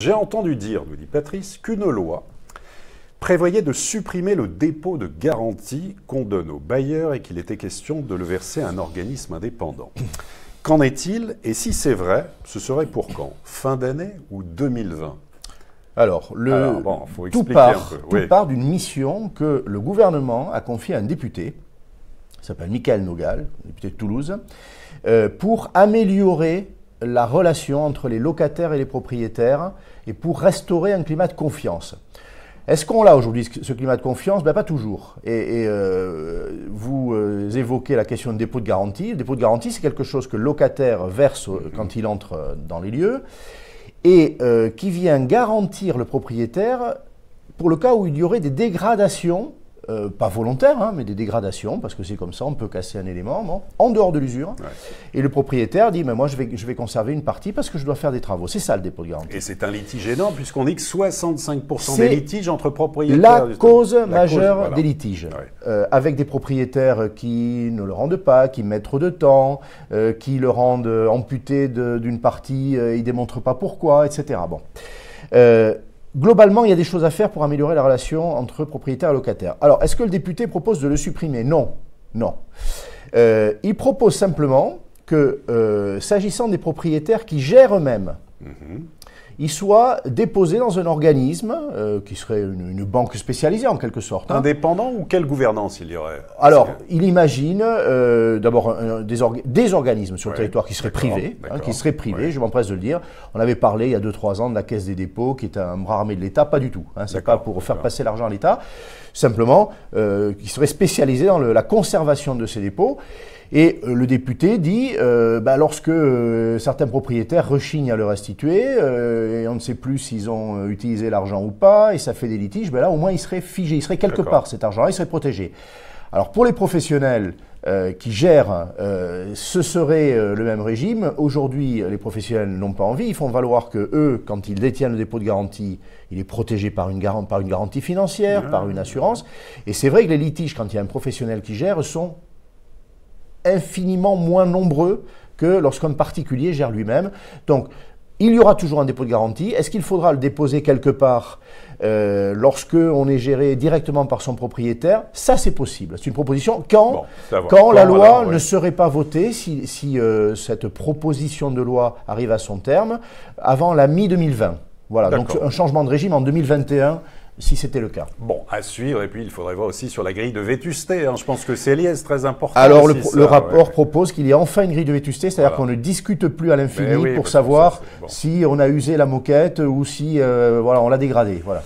J'ai entendu dire, nous dit Patrice, qu'une loi prévoyait de supprimer le dépôt de garantie qu'on donne aux bailleurs et qu'il était question de le verser à un organisme indépendant. Qu'en est-il? Et si c'est vrai, ce serait pour quand? Fin d'année ou 2020? Alors, faut tout part d'une mission que le gouvernement a confiée à un député, qui s'appelle Michael Nogal, député de Toulouse, pour améliorer la relation entre les locataires et les propriétaires et pour restaurer un climat de confiance. Est-ce qu'on l'a aujourd'hui, ce climat de confiance? Ben, pas toujours. Vous évoquez la question de dépôt de garantie. Le dépôt de garantie, c'est quelque chose que le locataire verse quand il entre dans les lieux et qui vient garantir le propriétaire pour le cas où il y aurait des dégradations, pas volontaires, hein, mais des dégradations, parce que c'est comme ça, on peut casser un élément, bon, en dehors de l'usure. Ouais. Et le propriétaire dit, mais moi je vais conserver une partie parce que je dois faire des travaux. C'est ça le dépôt de garantie. Et c'est un litige énorme, puisqu'on dit que 65% des litiges entre propriétaires... La cause majeure des litiges, ouais. Avec des propriétaires qui ne le rendent pas, qui mettent trop de temps, qui le rendent amputé d'une partie, ils ne démontrent pas pourquoi, etc. Bon. Globalement, il y a des choses à faire pour améliorer la relation entre propriétaires et locataires. Alors, est-ce que le député propose de le supprimer? Non. Non. Il propose simplement que, s'agissant des propriétaires qui gèrent eux-mêmes, ils soient déposés dans un organisme qui serait une banque spécialisée en quelque sorte. Hein. Indépendant ou quelle gouvernance il y aurait? Alors, il imagine d'abord des organismes sur le territoire qui seraient privés, je m'empresse de le dire. On avait parlé il y a 2-3 ans de la Caisse des dépôts qui est un bras armé de l'État, pas du tout. Hein, c'est pas pour faire passer l'argent à l'État, simplement qui serait spécialisé dans la conservation de ces dépôts. Et le député dit, lorsque certains propriétaires rechignent à le restituer, et on ne sait plus s'ils ont utilisé l'argent ou pas, et ça fait des litiges, là au moins il serait figé, il serait quelque part cet argent-là, il serait protégé. Alors pour les professionnels qui gèrent, ce serait le même régime. Aujourd'hui, les professionnels n'ont pas envie, ils font valoir que eux, quand ils détiennent le dépôt de garantie, il est protégé par une garantie financière, par une assurance. Et c'est vrai que les litiges, quand il y a un professionnel qui gère, sont infiniment moins nombreux que lorsqu'un particulier gère lui-même. Donc, il y aura toujours un dépôt de garantie. Est-ce qu'il faudra le déposer quelque part lorsque on est géré directement par son propriétaire? Ça, c'est possible. C'est une proposition quand la loi ne serait pas votée, si cette proposition de loi arrive à son terme, avant la mi-2020. Voilà, donc un changement de régime en 2021, si c'était le cas. Bon, à suivre, et puis il faudrait voir aussi sur la grille de vétusté. Hein. Je pense que c'est lié, c'est très important. Alors le rapport propose qu'il y ait enfin une grille de vétusté, c'est-à-dire qu'on ne discute plus à l'infini pour savoir si on a usé la moquette ou si on l'a dégradée. Voilà.